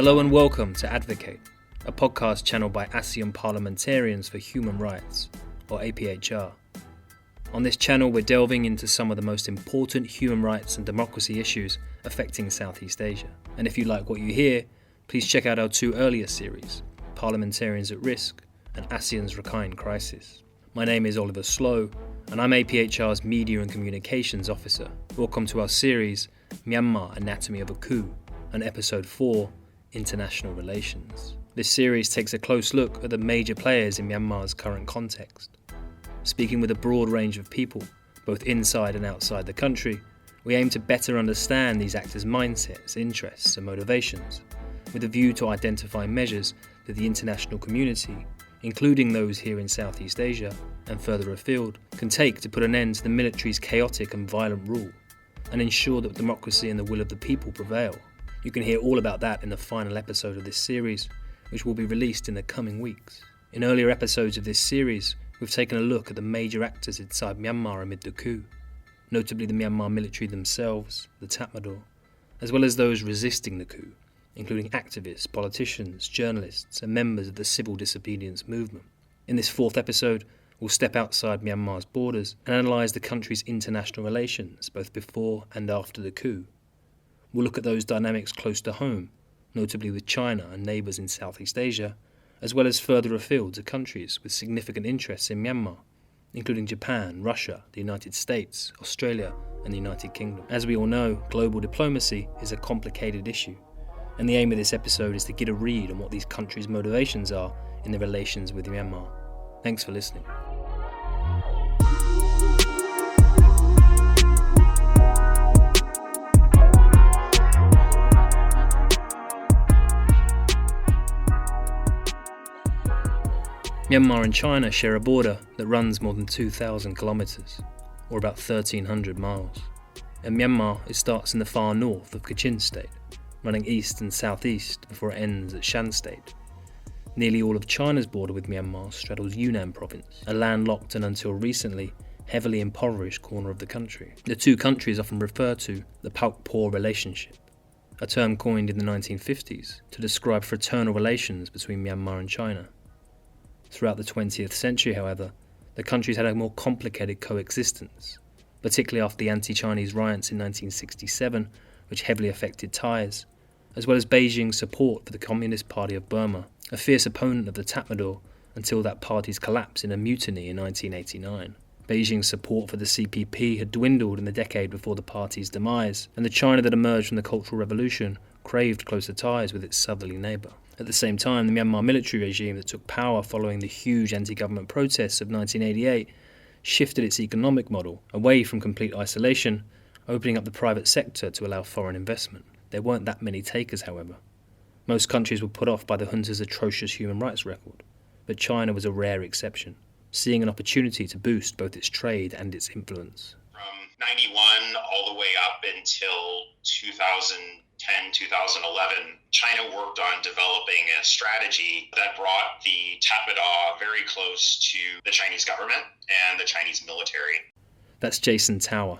Hello and welcome to Advocate, a podcast channeled by ASEAN Parliamentarians for Human Rights, or APHR. On this channel, we're delving into some of the most important human rights and democracy issues affecting Southeast Asia. And if you like what you hear, please check out our two earlier series, Parliamentarians at Risk and ASEAN's Rakhine Crisis. My name is Oliver Slow, and I'm APHR's Media and Communications Officer. Welcome to our series, Myanmar Anatomy of a Coup, and Episode 4, International Relations. This series takes a close look at the major players in Myanmar's current context. Speaking with a broad range of people, both inside and outside the country, we aim to better understand these actors' mindsets, interests and motivations, with a view to identify measures that the international community, including those here in Southeast Asia and further afield, can take to put an end to the military's chaotic and violent rule and ensure that democracy and the will of the people prevail. You can hear all about that in the final episode of this series, which will be released in the coming weeks. In earlier episodes of this series, we've taken a look at the major actors inside Myanmar amid the coup, notably the Myanmar military themselves, the Tatmadaw, as well as those resisting the coup, including activists, politicians, journalists, and members of the civil disobedience movement. In this fourth episode, we'll step outside Myanmar's borders and analyse the country's international relations, both before and after the coup. We'll look at those dynamics close to home, notably with China and neighbours in Southeast Asia, as well as further afield to countries with significant interests in Myanmar, including Japan, Russia, the United States, Australia, and the United Kingdom. As we all know, global diplomacy is a complicated issue, and the aim of this episode is to get a read on what these countries' motivations are in their relations with Myanmar. Thanks for listening. Myanmar and China share a border that runs more than 2,000 kilometres, or about 1,300 miles. In Myanmar, it starts in the far north of Kachin State, running east and southeast before it ends at Shan State. Nearly all of China's border with Myanmar straddles Yunnan province, a landlocked and until recently heavily impoverished corner of the country. The two countries often refer to the Pauk-Por relationship, a term coined in the 1950s to describe fraternal relations between Myanmar and China. Throughout the 20th century, however, the countries had a more complicated coexistence, particularly after the anti-Chinese riots in 1967, which heavily affected ties, as well as Beijing's support for the Communist Party of Burma, a fierce opponent of the Tatmadaw until that party's collapse in a mutiny in 1989. Beijing's support for the CPP had dwindled in the decade before the party's demise, and the China that emerged from the Cultural Revolution craved closer ties with its southerly neighbour. At the same time, the Myanmar military regime that took power following the huge anti-government protests of 1988 shifted its economic model away from complete isolation, opening up the private sector to allow foreign investment. There weren't that many takers, however. Most countries were put off by the junta's atrocious human rights record, but China was a rare exception, seeing an opportunity to boost both its trade and its influence. From 91 all the way up until 2010, 2011, China worked on developing a strategy that brought the Tatmadaw very close to the Chinese government and the Chinese military. That's Jason Tower,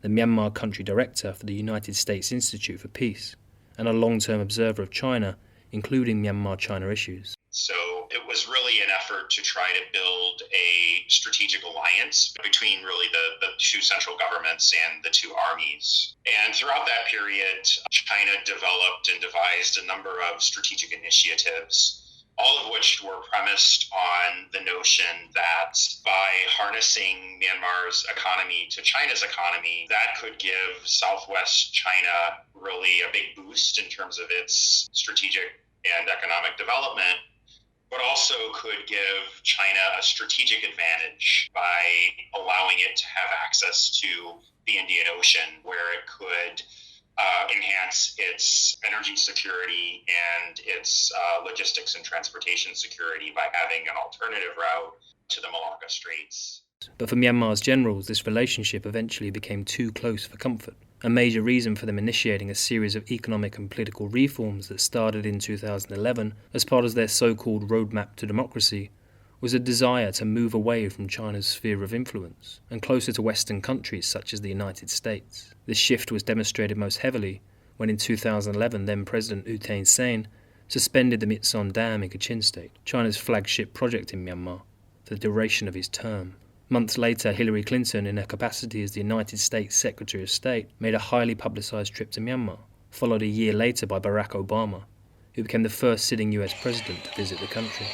the Myanmar country director for the United States Institute for Peace, and a long-term observer of China, including Myanmar China issues. So it was really an effort to try to build a strategic alliance between really the two central governments and the two armies. And throughout that period, China developed and devised a number of strategic initiatives, all of which were premised on the notion that by harnessing Myanmar's economy to China's economy, that could give Southwest China really a big boost in terms of its strategic and economic development, but also could give China a strategic advantage by allowing it to have access to the Indian Ocean, where it could enhance its energy security and its logistics and transportation security by having an alternative route to the Malacca Straits. But for Myanmar's generals, this relationship eventually became too close for comfort. A major reason for them initiating a series of economic and political reforms that started in 2011 as part of their so-called roadmap to democracy was a desire to move away from China's sphere of influence and closer to Western countries such as the United States. This shift was demonstrated most heavily when in 2011 then-President U Thein Sein suspended the Mitsan Dam in Kachin State, China's flagship project in Myanmar, for the duration of his term. Months later, Hillary Clinton, in her capacity as the United States Secretary of State, made a highly publicized trip to Myanmar, followed a year later by Barack Obama, who became the first sitting US president to visit the country.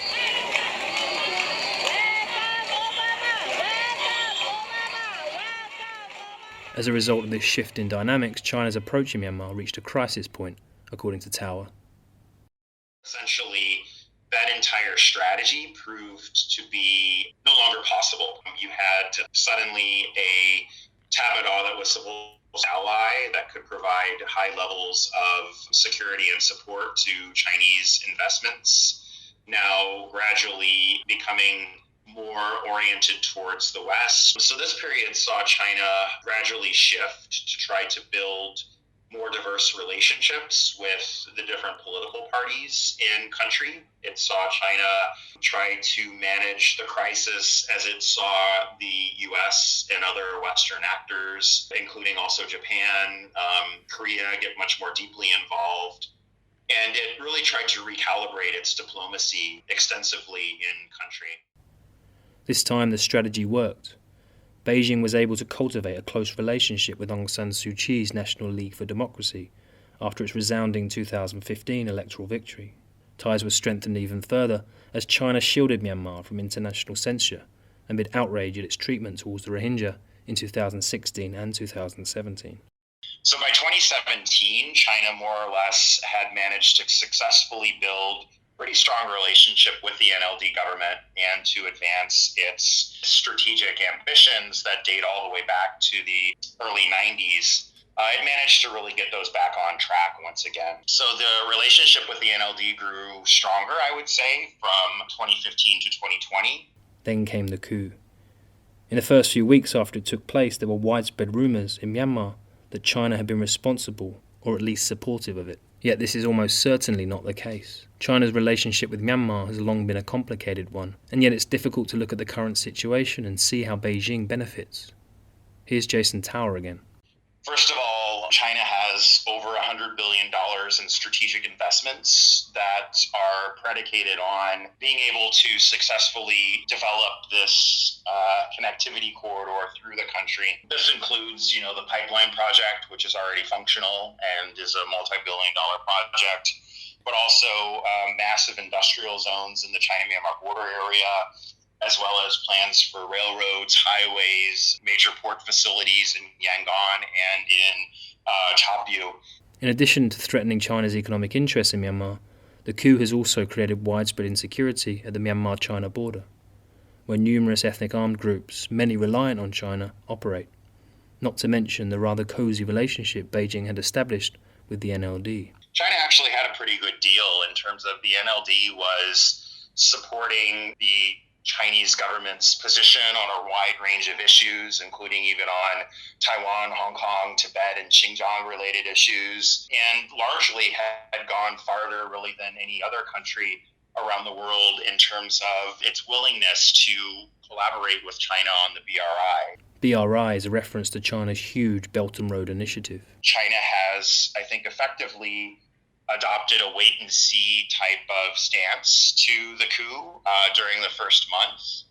As a result of this shift in dynamics, China's approach in Myanmar reached a crisis point, according to Tower. Essentially, that entire strategy proved to be no longer possible. You had suddenly a Tatmadaw that was supposed to be an ally that could provide high levels of security and support to Chinese investments, now gradually becoming more oriented towards the West. So this period saw China gradually shift to try to build more diverse relationships with the different political parties in country. It saw China try to manage the crisis as it saw the US and other Western actors, including also Japan, Korea, get much more deeply involved. And it really tried to recalibrate its diplomacy extensively in country. This time the strategy worked. Beijing was able to cultivate a close relationship with Aung San Suu Kyi's National League for Democracy after its resounding 2015 electoral victory. Ties were strengthened even further as China shielded Myanmar from international censure amid outrage at its treatment towards the Rohingya in 2016 and 2017. So by 2017, China more or less had managed to successfully build pretty strong relationship with the NLD government and to advance its strategic ambitions that date all the way back to the early 90s. It managed to really get those back on track once again. So the relationship with the NLD grew stronger, I would say, from 2015 to 2020. Then came the coup. In the first few weeks after it took place, there were widespread rumours in Myanmar that China had been responsible, or at least supportive of it. Yet this is almost certainly not the case. China's relationship with Myanmar has long been a complicated one, and yet it's difficult to look at the current situation and see how Beijing benefits. Here's Jason Tower again. First of all, China has over $100 billion in strategic investments that are predicated on being able to successfully develop this connectivity corridor through the country. This includes, the pipeline project, which is already functional and is a multi-billion-dollar project, but also massive industrial zones in the China-Myanmar border area, as well as plans for railroads, highways, major port facilities in Yangon and in Chapyu. In addition to threatening China's economic interests in Myanmar, the coup has also created widespread insecurity at the Myanmar China border, where numerous ethnic armed groups, many reliant on China, operate, not to mention the rather cosy relationship Beijing had established with the NLD. China actually had a pretty good deal in terms of the NLD was supporting the Chinese government's position on a wide range of issues, including even on Taiwan, Hong Kong, Tibet, and Xinjiang related issues, and largely had gone farther really than any other country around the world in terms of its willingness to collaborate with China on the BRI. BRI is a reference to China's huge Belt and Road Initiative. China has, I think, effectively adopted a wait-and-see type of stance to the coup during the first month.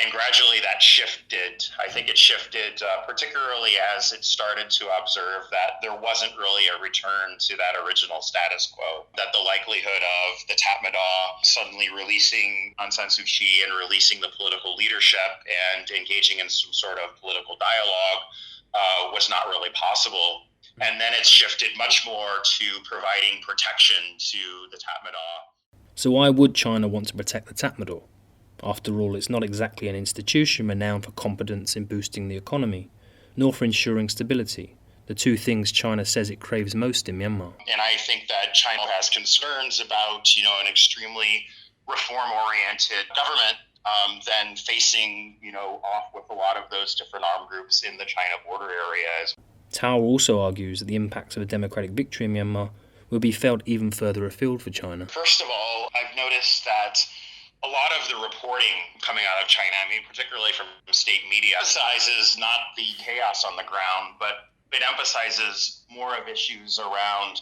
And gradually that shifted. I think it shifted particularly as it started to observe that there wasn't really a return to that original status quo, that the likelihood of the Tatmadaw suddenly releasing Aung San Suu Kyi and releasing the political leadership and engaging in some sort of political dialogue was not really possible. And then it's shifted much more to providing protection to the Tatmadaw. So why would China want to protect the Tatmadaw? After all, it's not exactly an institution renowned for competence in boosting the economy, nor for ensuring stability, the two things China says it craves most in Myanmar. And I think that China has concerns about, an extremely reform-oriented government then facing, off with a lot of those different armed groups in the China border areas. Tower also argues that the impacts of a democratic victory in Myanmar will be felt even further afield for China. First of all, I've noticed that a lot of the reporting coming out of China, particularly from state media, emphasizes not the chaos on the ground, but it emphasizes more of issues around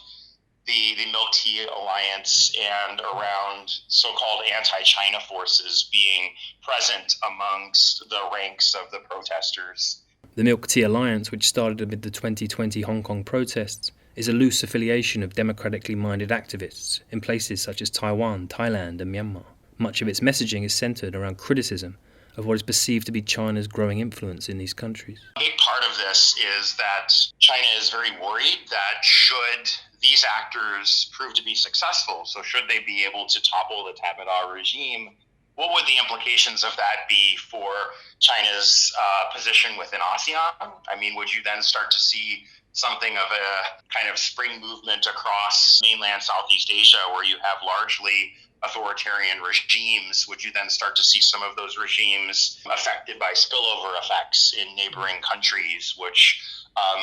the Milk Tea Alliance and around so-called anti-China forces being present amongst the ranks of the protesters. The Milk Tea Alliance, which started amid the 2020 Hong Kong protests, is a loose affiliation of democratically minded activists in places such as Taiwan, Thailand and Myanmar. Much of its messaging is centred around criticism of what is perceived to be China's growing influence in these countries. A big part of this is that China is very worried that should these actors prove to be successful, so should they be able to topple the Tatmadaw regime, what would the implications of that be for China's position within ASEAN? I mean, would you then start to see something of a kind of spring movement across mainland Southeast Asia where you have largely authoritarian regimes? Would you then start to see some of those regimes affected by spillover effects in neighboring countries, which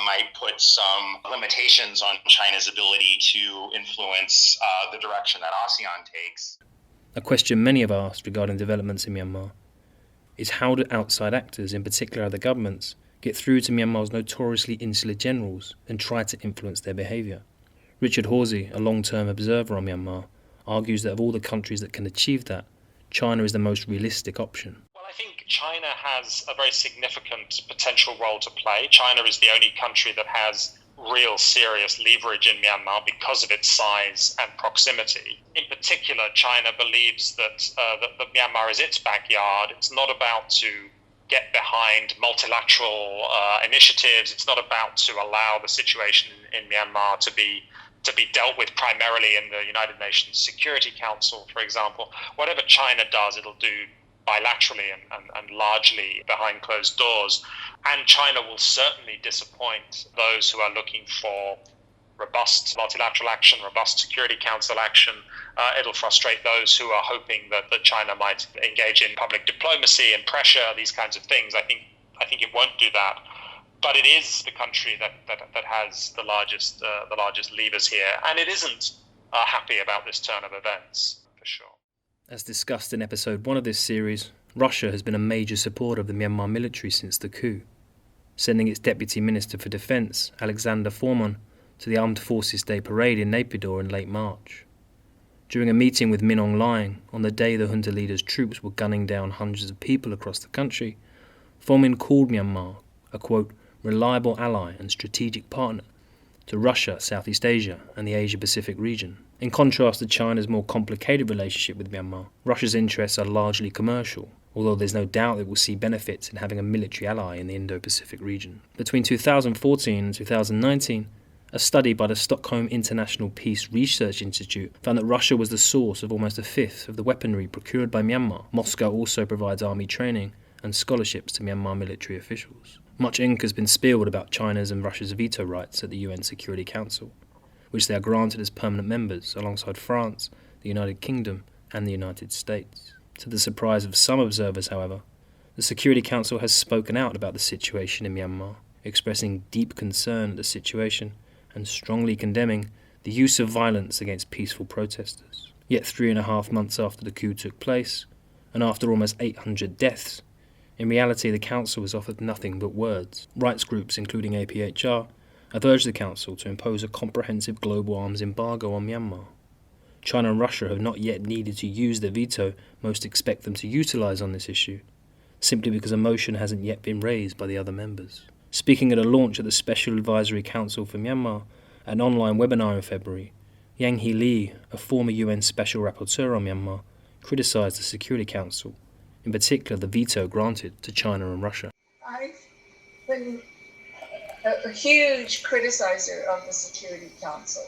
might put some limitations on China's ability to influence the direction that ASEAN takes? A question many have asked regarding developments in Myanmar is how do outside actors, in particular other governments, get through to Myanmar's notoriously insular generals and try to influence their behaviour? Richard Horsey, a long-term observer on Myanmar, argues that of all the countries that can achieve that, China is the most realistic option. Well, I think China has a very significant potential role to play. China is the only country that has real serious leverage in Myanmar because of its size and proximity. In particular, China believes that Myanmar is its backyard. It's not about to get behind multilateral initiatives. It's not about to allow the situation in Myanmar to be dealt with primarily in the United Nations Security Council, for example. Whatever China does, it'll do bilaterally and largely behind closed doors. And China will certainly disappoint those who are looking for robust multilateral action, robust Security Council action. It'll frustrate those who are hoping that China might engage in public diplomacy and pressure, these kinds of things. I think it won't do that. But it is the country that has the largest levers here, and it isn't happy about this turn of events, for sure. As discussed in episode 1 of this series, Russia has been a major supporter of the Myanmar military since the coup, sending its Deputy Minister for Defence, Alexander Foreman, to the Armed Forces Day parade in Naypyidaw in late March. During a meeting with Min Aung Hlaing on the day the junta leader's troops were gunning down hundreds of people across the country, Foreman called Myanmar a, quote, reliable ally and strategic partner to Russia, Southeast Asia and the Asia-Pacific region. In contrast to China's more complicated relationship with Myanmar, Russia's interests are largely commercial, although there's no doubt it will see benefits in having a military ally in the Indo-Pacific region. Between 2014 and 2019, a study by the Stockholm International Peace Research Institute found that Russia was the source of almost a fifth of the weaponry procured by Myanmar. Moscow also provides army training and scholarships to Myanmar military officials. Much ink has been spilled about China's and Russia's veto rights at the UN Security Council, which they are granted as permanent members alongside France, the United Kingdom and the United States. To the surprise of some observers, however, the Security Council has spoken out about the situation in Myanmar, expressing deep concern at the situation and strongly condemning the use of violence against peaceful protesters. Yet 3.5 months after the coup took place, and after almost 800 deaths, in reality the Council has offered nothing but words. Rights groups, including APHR, have urged the Council to impose a comprehensive global arms embargo on Myanmar. China and Russia have not yet needed to use the veto most expect them to utilise on this issue, simply because a motion hasn't yet been raised by the other members. Speaking at a launch at the Special Advisory Council for Myanmar, an online webinar in February, Yang Hee Lee, a former UN Special Rapporteur on Myanmar, criticised the Security Council, in particular the veto granted to China and Russia. I've been a huge criticizer of the Security Council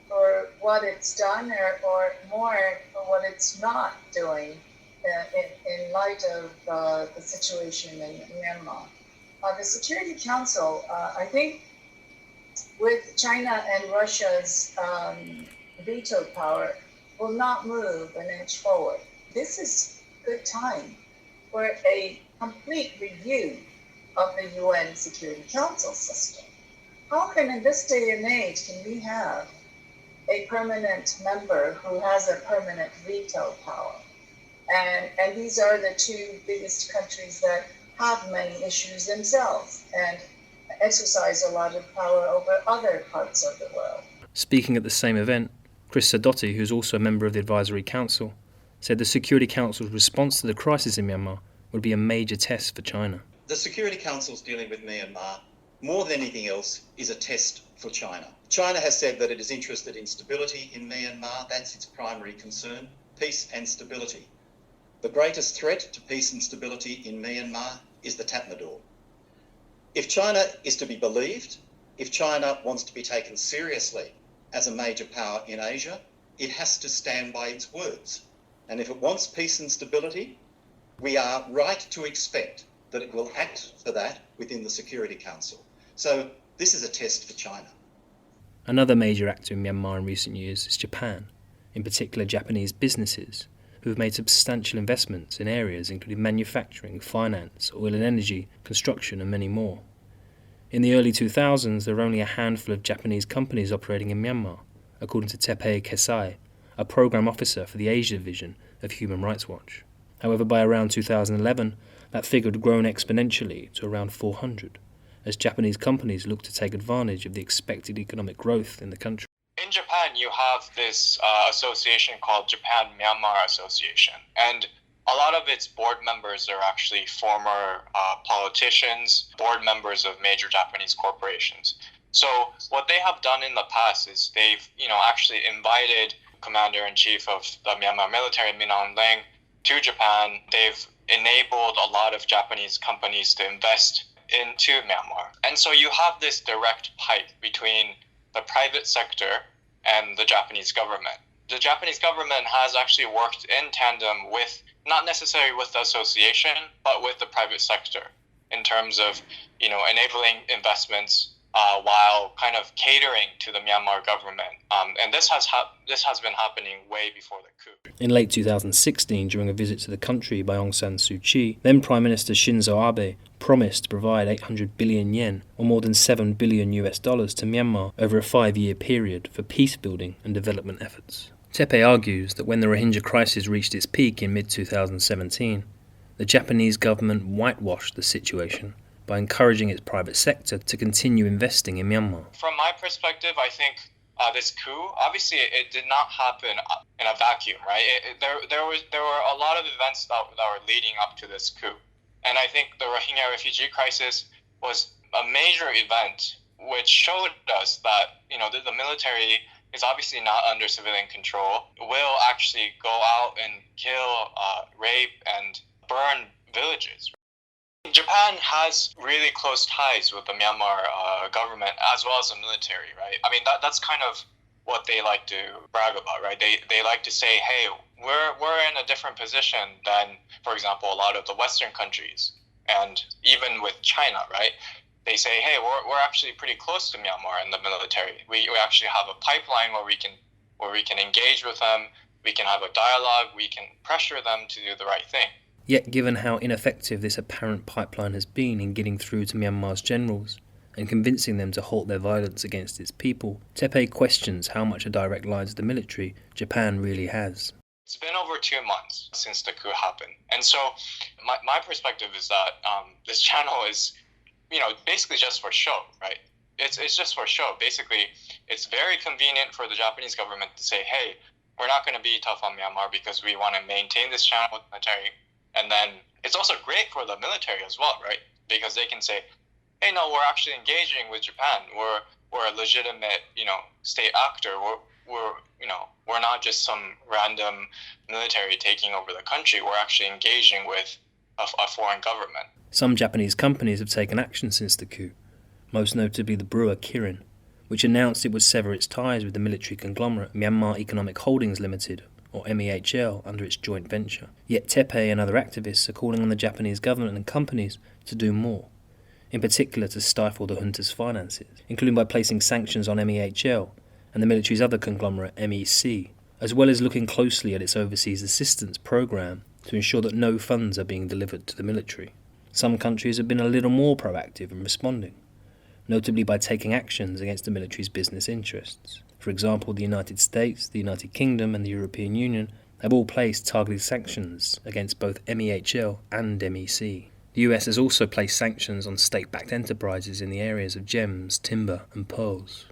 for what it's done or more for what it's not doing in light of the situation in Myanmar. The Security Council, I think with China and Russia's veto power, will not move an inch forward. This is a good time for a complete review of the UN Security Council system. How can, in this day and age, can we have a permanent member who has a permanent veto power? And these are the two biggest countries that have many issues themselves and exercise a lot of power over other parts of the world. Speaking at the same event, Chris Sadotti, who is also a member of the Advisory Council, said the Security Council's response to the crisis in Myanmar would be a major test for China. The Security Council's dealing with Myanmar, more than anything else, is a test for China. China has said that it is interested in stability in Myanmar. That's its primary concern, peace and stability. The greatest threat to peace and stability in Myanmar is the Tatmadaw. If China is to be believed, if China wants to be taken seriously as a major power in Asia, it has to stand by its words. And if it wants peace and stability, we are right to expect that it will act for that within the Security Council. So this is a test for China. Another major actor in Myanmar in recent years is Japan, in particular Japanese businesses, who have made substantial investments in areas including manufacturing, finance, oil and energy, construction and many more. In the early 2000s, there were only a handful of Japanese companies operating in Myanmar, according to Tepe Kesai, a program officer for the Asia division of Human Rights Watch. However, by around 2011, that figure had grown exponentially to around 400, as Japanese companies looked to take advantage of the expected economic growth in the country. In Japan, you have this association called Japan-Myanmar Association, and a lot of its board members are actually former politicians, board members of major Japanese corporations. So what they have done in the past is they've, actually invited Commander-in-Chief of the Myanmar military, Min Aung Hlaing, to Japan. They've enabled a lot of Japanese companies to invest into Myanmar. And so you have this direct pipe between the private sector and the Japanese government. The Japanese government has actually worked in tandem with, not necessarily with the association, but with the private sector in terms of, enabling investments while kind of catering to the Myanmar government. And this has been happening way before the coup. In late 2016, during a visit to the country by Aung San Suu Kyi, then Prime Minister Shinzo Abe promised to provide 800 billion yen, or more than $7 billion to Myanmar over a 5-year period for peace building and development efforts. Tepe argues that when the Rohingya crisis reached its peak in mid-2017, the Japanese government whitewashed the situation by encouraging its private sector to continue investing in Myanmar. From my perspective, I think this coup, obviously it did not happen in a vacuum, right? There were a lot of events that were leading up to this coup. And I think the Rohingya refugee crisis was a major event which showed us that, the military is obviously not under civilian control, will actually go out and kill, rape, and burn villages. Japan has really close ties with the Myanmar government as well as the military, right? I mean, that's kind of what they like to brag about, right? They like to say, hey, we're in a different position than, for example, a lot of the Western countries, and even with China, right? They say, hey, we're actually pretty close to Myanmar and the military. We actually have a pipeline where we can engage with them, we can have a dialogue, we can pressure them to do the right thing. Yet, given how ineffective this apparent pipeline has been in getting through to Myanmar's generals and convincing them to halt their violence against its people, Tepe questions how much a direct line to the military Japan really has. It's been over 2 months since the coup happened. And so my perspective is that this channel is, basically just for show, right? It's just for show. Basically, it's very convenient for the Japanese government to say, hey, we're not going to be tough on Myanmar because we want to maintain this channel with the military. And then it's also great for the military as well, right? Because they can say, hey, no, we're actually engaging with Japan. We're a legitimate, state actor. We're not just some random military taking over the country. We're actually engaging with a foreign government. Some Japanese companies have taken action since the coup, most notably the brewer Kirin, which announced it would sever its ties with the military conglomerate Myanmar Economic Holdings Limited, or MEHL, under its joint venture. Yet Tepe and other activists are calling on the Japanese government and companies to do more, in particular to stifle the junta's finances, including by placing sanctions on MEHL and the military's other conglomerate, MEC, as well as looking closely at its overseas assistance program to ensure that no funds are being delivered to the military. Some countries have been a little more proactive in responding, notably by taking actions against the military's business interests. For example, the United States, the United Kingdom and the European Union have all placed targeted sanctions against both MEHL and MEC. The US has also placed sanctions on state-backed enterprises in the areas of gems, timber and pearls.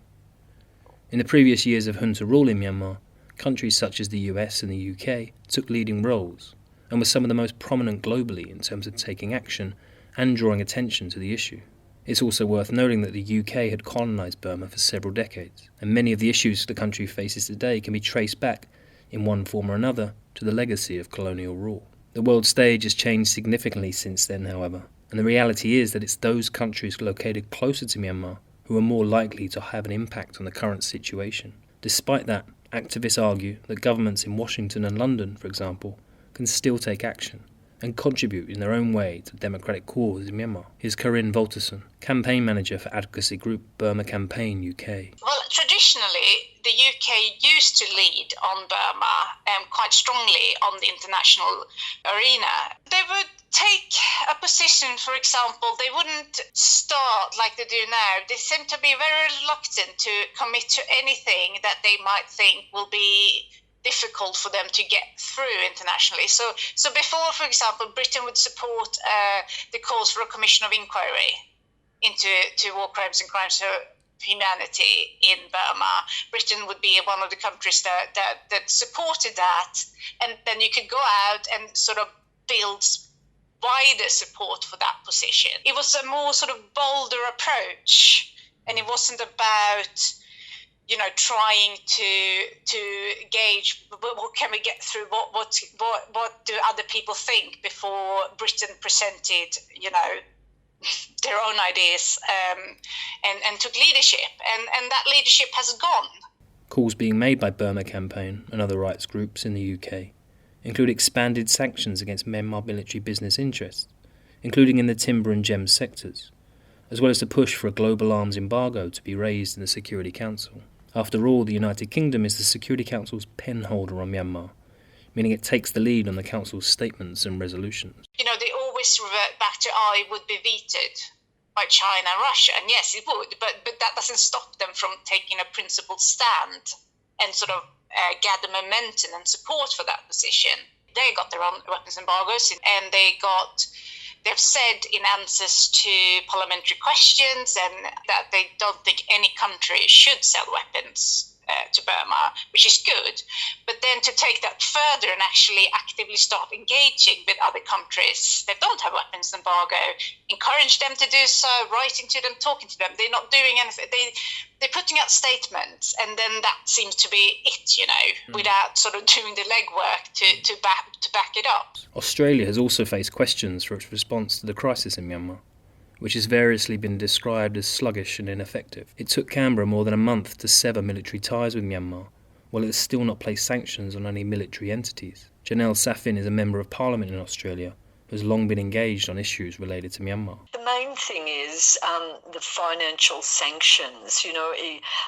In the previous years of junta rule in Myanmar, countries such as the US and the UK took leading roles and were some of the most prominent globally in terms of taking action and drawing attention to the issue. It's also worth noting that the UK had colonised Burma for several decades, and many of the issues the country faces today can be traced back, in one form or another, to the legacy of colonial rule. The world stage has changed significantly since then, however, and the reality is that it's those countries located closer to Myanmar who are more likely to have an impact on the current situation. Despite that, activists argue that governments in Washington and London, for example, can still take action and contribute in their own way to the democratic cause in Myanmar. Here's Corinne Volterson, campaign manager for advocacy group Burma Campaign UK. Well, traditionally, the UK used to lead on Burma quite strongly on the international arena. They would take a position, for example, they wouldn't start like they do now. They seem to be very reluctant to commit to anything that they might think will be difficult for them to get through internationally. So before, for example, Britain would support the calls for a commission of inquiry into war crimes and crimes of humanity in Burma. Britain would be one of the countries that supported that, and then you could go out and sort of build wider support for that position. It was a more sort of bolder approach, and it wasn't about trying to gauge what can we get through, what do other people think before Britain presented, their own ideas and took leadership, and that leadership has gone. Calls being made by Burma Campaign and other rights groups in the UK include expanded sanctions against Myanmar military business interests, including in the timber and gems sectors, as well as the push for a global arms embargo to be raised in the Security Council. After all, the United Kingdom is the Security Council's penholder on Myanmar, meaning it takes the lead on the Council's statements and resolutions. They always revert back to, it would be vetoed by China and Russia. And yes, it would, but that doesn't stop them from taking a principled stand and sort of gather momentum and support for that position. They got their own weapons embargoes, and they've said in answers to parliamentary questions and that they don't think any country should sell weapons to Burma, which is good. But then to take that further and actually actively start engaging with other countries that don't have weapons embargo, encourage them to do so, writing to them, talking to them. They're not doing anything. They're putting out statements, and then that seems to be it, without sort of doing the legwork to back it up. Australia has also faced questions for its response to the crisis in Myanmar, which has variously been described as sluggish and ineffective. It took Canberra more than a month to sever military ties with Myanmar, while it has still not placed sanctions on any military entities. Janelle Safin is a Member of Parliament in Australia who has long been engaged on issues related to Myanmar. The main thing is the financial sanctions,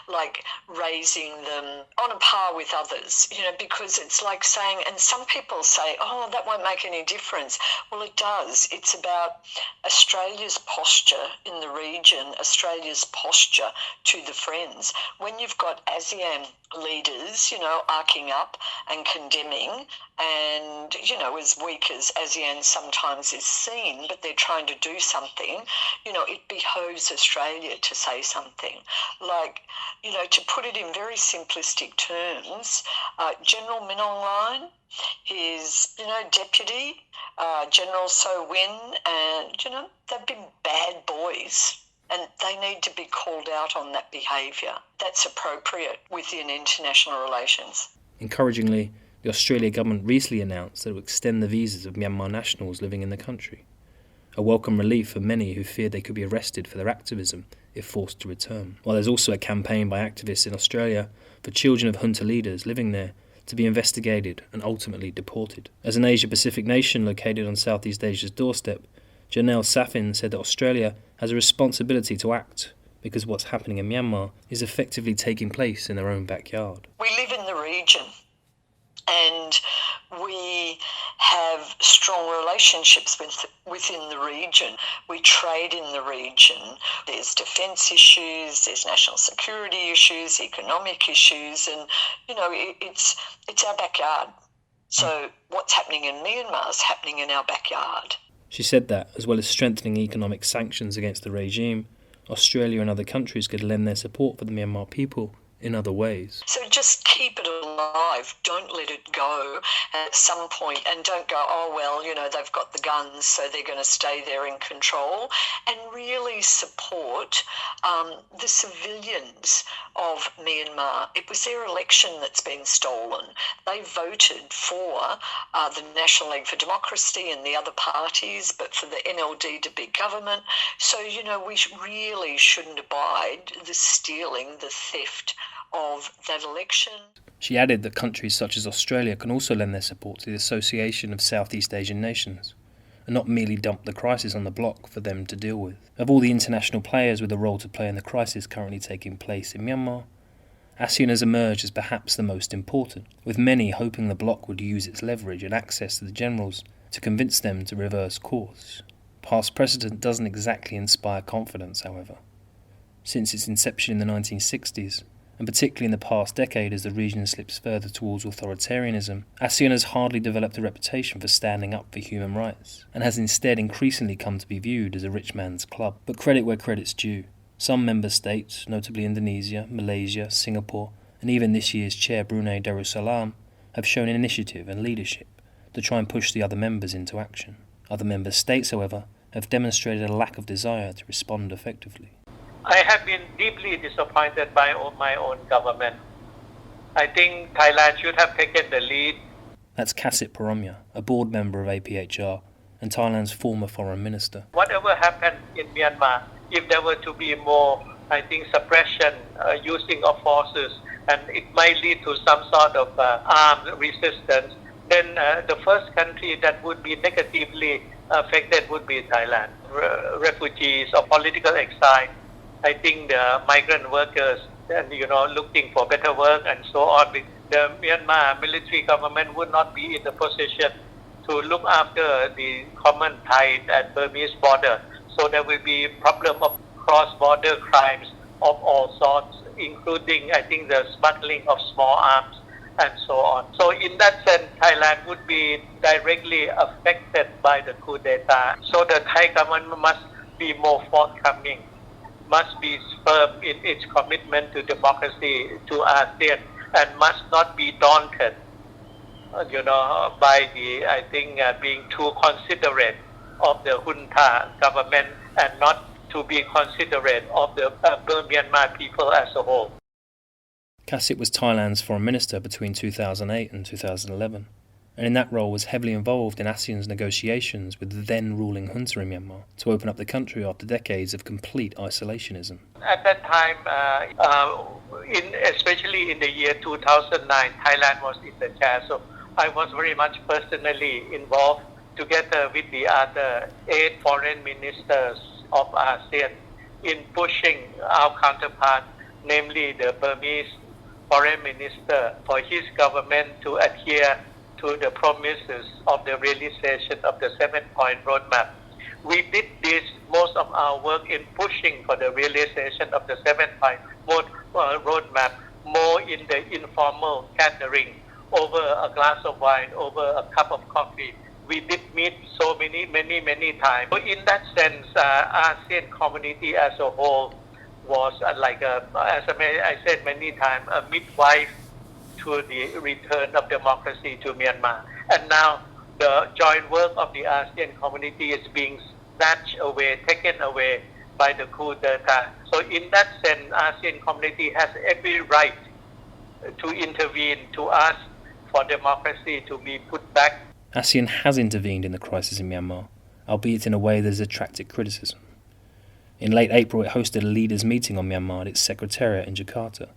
like raising them on a par with others, because it's like saying, and some people say, that won't make any difference. Well, it does. It's about Australia's posture in the region, Australia's posture to the friends. When you've got ASEAN leaders, arcing up and condemning, and, as weak as ASEAN sometimes is seen, but they're trying to do something, it behoves Australia to say something. Like, to put it in very simplistic terms, General Min Aung Hlaing is, Deputy General So Win, and, they've been bad boys. And they need to be called out on that behaviour. That's appropriate within international relations. Encouragingly, the Australia government recently announced that it will extend the visas of Myanmar nationals living in the country, a welcome relief for many who feared they could be arrested for their activism if forced to return. While there's also a campaign by activists in Australia for children of junta leaders living there to be investigated and ultimately deported. As an Asia-Pacific nation located on Southeast Asia's doorstep, Janelle Safin said that Australia has a responsibility to act because what's happening in Myanmar is effectively taking place in their own backyard. We live in the region, and we have strong relationships within the region. We trade in the region. There's defence issues, there's national security issues, economic issues, and, it's our backyard. So what's happening in Myanmar is happening in our backyard. She said that, as well as strengthening economic sanctions against the regime, Australia and other countries could lend their support for the Myanmar people in other ways. So just keep it alive. Don't let it go at some point, and don't go, oh, well, they've got the guns, so they're going to stay there in control, and really support the civilians of Myanmar. It was their election that's been stolen. They voted for the National League for Democracy and the other parties, but for the NLD to be government. So, we really shouldn't abide the stealing, the theft of that election. She added that countries such as Australia can also lend their support to the Association of Southeast Asian Nations, and not merely dump the crisis on the bloc for them to deal with. Of all the international players with a role to play in the crisis currently taking place in Myanmar, ASEAN has emerged as perhaps the most important, with many hoping the bloc would use its leverage and access to the generals to convince them to reverse course. Past precedent doesn't exactly inspire confidence, however. Since its inception in the 1960s, and particularly in the past decade as the region slips further towards authoritarianism, ASEAN has hardly developed a reputation for standing up for human rights, and has instead increasingly come to be viewed as a rich man's club. But credit where credit's due. Some member states, notably Indonesia, Malaysia, Singapore, and even this year's chair Brunei Darussalam, have shown initiative and leadership to try and push the other members into action. Other member states, however, have demonstrated a lack of desire to respond effectively. I have been deeply disappointed by my own government. I think Thailand should have taken the lead. That's Kasit Poromya, a board member of APHR and Thailand's former foreign minister. Whatever happened in Myanmar, if there were to be more, suppression, using of forces, and it might lead to some sort of armed resistance, then the first country that would be negatively affected would be Thailand. Refugees or political exile, I think the migrant workers, looking for better work and so on. The Myanmar military government would not be in the position to look after the common Thai and Burmese border. So there will be a problem of cross-border crimes of all sorts, including, I think, the smuggling of small arms and so on. So in that sense, Thailand would be directly affected by the coup d'etat. So the Thai government must be more forthcoming, must be firm in its commitment to democracy, to ASEAN, and must not be daunted, by being too considerate of the junta government and not to be considerate of the Myanmar people as a whole. Kasit was Thailand's foreign minister between 2008 and 2011, and in that role was heavily involved in ASEAN's negotiations with the then ruling junta in Myanmar to open up the country after decades of complete isolationism. At that time, especially in the year 2009, Thailand was in the chair, so I was very much personally involved together with the other 8 foreign ministers of ASEAN in pushing our counterpart, namely the Burmese foreign minister, for his government to adhere to the promises of the realization of the 7-point roadmap. We did most of our work in pushing for the realization of the 7-point roadmap more in the informal gathering, over a glass of wine, over a cup of coffee. We did meet so many times. So in that sense, ASEAN community as a whole was as I said many times, a midwife to the return of democracy to Myanmar. And now the joint work of the ASEAN community is being snatched away, taken away by the coup d'etat. So in that sense, ASEAN community has every right to intervene, to ask for democracy to be put back. ASEAN has intervened in the crisis in Myanmar, albeit in a way that has attracted criticism. In late April, it hosted a leaders' meeting on Myanmar at its secretariat in Jakarta,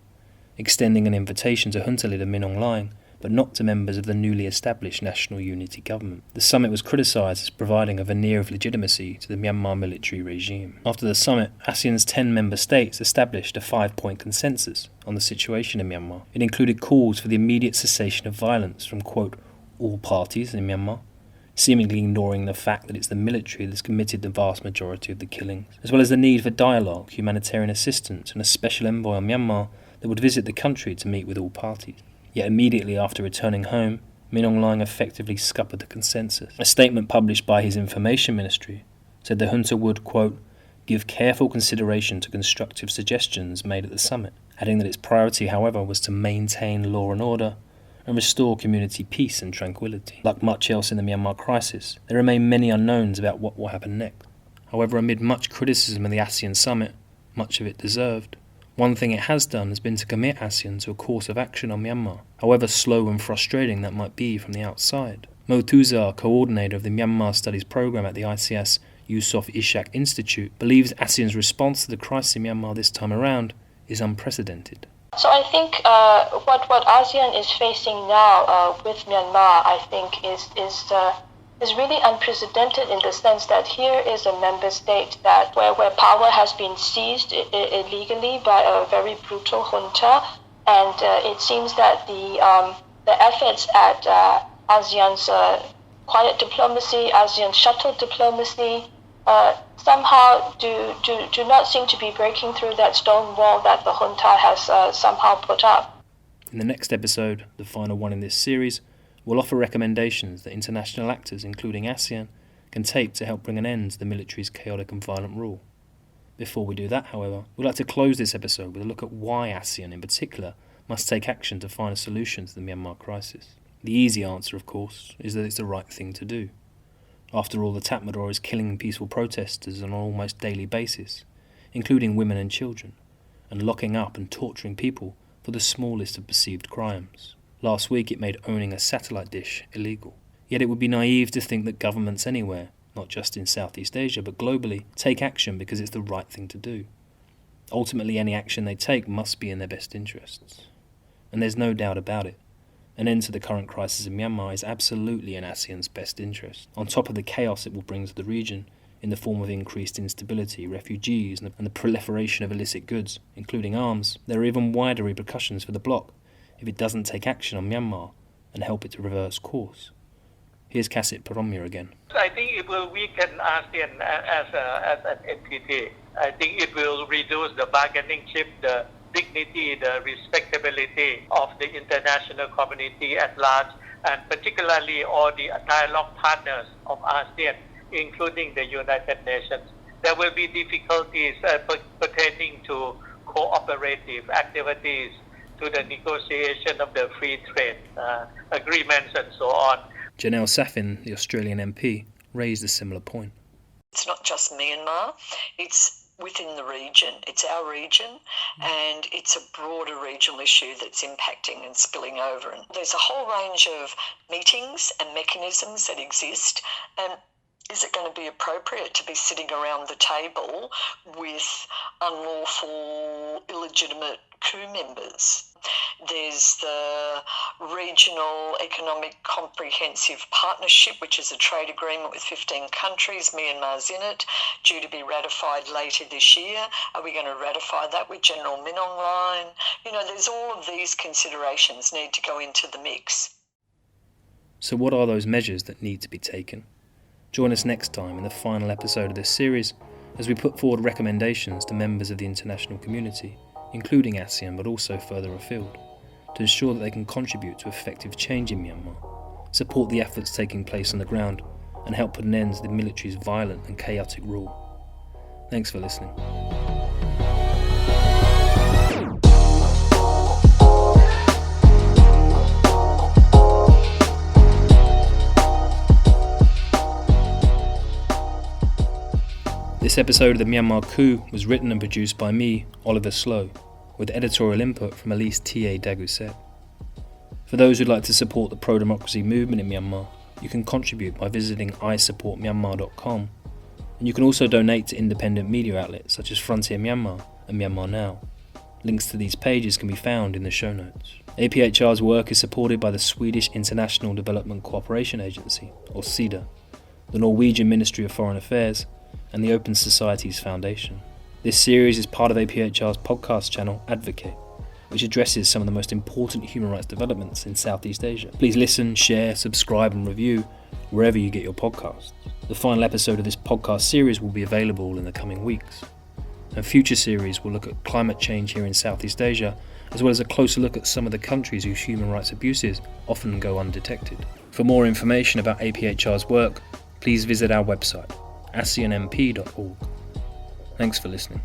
extending an invitation to junta leader Min Aung Hlaing, but not to members of the newly established National Unity Government. The summit was criticised as providing a veneer of legitimacy to the Myanmar military regime. After the summit, ASEAN's 10 member states established a 5-point consensus on the situation in Myanmar. It included calls for the immediate cessation of violence from, quote, all parties in Myanmar, seemingly ignoring the fact that it's the military that's committed the vast majority of the killings, as well as the need for dialogue, humanitarian assistance, and a special envoy on Myanmar that would visit the country to meet with all parties. Yet immediately after returning home, Min Aung Hlaing effectively scuppered the consensus. A statement published by his information ministry said the junta would, quote, give careful consideration to constructive suggestions made at the summit, adding that its priority, however, was to maintain law and order and restore community peace and tranquility. Like much else in the Myanmar crisis, there remain many unknowns about what will happen next. However, amid much criticism of the ASEAN summit, much of it deserved, one thing it has done has been to commit ASEAN to a course of action on Myanmar, however slow and frustrating that might be from the outside. Mo Tuzar, coordinator of the Myanmar Studies Programme at the ICS Yusof Ishak Institute, believes ASEAN's response to the crisis in Myanmar this time around is unprecedented. So I think what ASEAN is facing now with Myanmar, I think, is really unprecedented in the sense that here is a member state that where power has been seized illegally by a very brutal junta, and it seems that the efforts at ASEAN's quiet diplomacy, ASEAN shuttle diplomacy, somehow do not seem to be breaking through that stone wall that the junta has somehow put up. In the next episode, the final one in this series, we'll offer recommendations that international actors, including ASEAN, can take to help bring an end to the military's chaotic and violent rule. Before we do that, however, we'd like to close this episode with a look at why ASEAN in particular must take action to find a solution to the Myanmar crisis. The easy answer, of course, is that it's the right thing to do. After all, the Tatmadaw is killing peaceful protesters on an almost daily basis, including women and children, and locking up and torturing people for the smallest of perceived crimes. Last week it made owning a satellite dish illegal. Yet it would be naive to think that governments anywhere, not just in Southeast Asia but globally, take action because it's the right thing to do. Ultimately, any action they take must be in their best interests. And there's no doubt about it. An end to the current crisis in Myanmar is absolutely in ASEAN's best interest, on top of the chaos it will bring to the region in the form of increased instability, refugees, and the proliferation of illicit goods, including arms. There are even wider repercussions for the bloc if it doesn't take action on Myanmar and help it to reverse course. Here's Kasit Paromya again. I think it will weaken ASEAN as an entity. I think it will reduce the bargaining chip, the dignity, the respectability of the international community at large, and particularly all the dialogue partners of ASEAN, including the United Nations. There will be difficulties pertaining to cooperative activities, to the negotiation of the free trade agreements and so on. Janelle Safin, the Australian MP, raised a similar point. It's not just Myanmar, it's within the region. It's our region, and it's a broader regional issue that's impacting and spilling over. And there's a whole range of meetings and mechanisms that exist, and is it going to be appropriate to be sitting around the table with unlawful, illegitimate coup members? There's the Regional Economic Comprehensive Partnership, which is a trade agreement with 15 countries. Myanmar's in it, due to be ratified later this year. Are we going to ratify that with General Min Aung Hlaing? You know, there's all of these considerations need to go into the mix. So what are those measures that need to be taken? Join us next time in the final episode of this series as we put forward recommendations to members of the international community, including ASEAN but also further afield, to ensure that they can contribute to effective change in Myanmar, support the efforts taking place on the ground, and help put an end to the military's violent and chaotic rule. Thanks for listening. This episode of the Myanmar Coup was written and produced by me, Oliver Slow, with editorial input from Elise T.A. Daguset. For those who'd like to support the pro-democracy movement in Myanmar, you can contribute by visiting isupportmyanmar.com, and you can also donate to independent media outlets such as Frontier Myanmar and Myanmar Now. Links to these pages can be found in the show notes. APHR's work is supported by the Swedish International Development Cooperation Agency, or SIDA, the Norwegian Ministry of Foreign Affairs, and the Open Societies Foundation. This series is part of APHR's podcast channel, Advocate, which addresses some of the most important human rights developments in Southeast Asia. Please listen, share, subscribe and review wherever you get your podcasts. The final episode of this podcast series will be available in the coming weeks. And future series will look at climate change here in Southeast Asia, as well as a closer look at some of the countries whose human rights abuses often go undetected. For more information about APHR's work, please visit our website, aseanmp.org. Thanks for listening.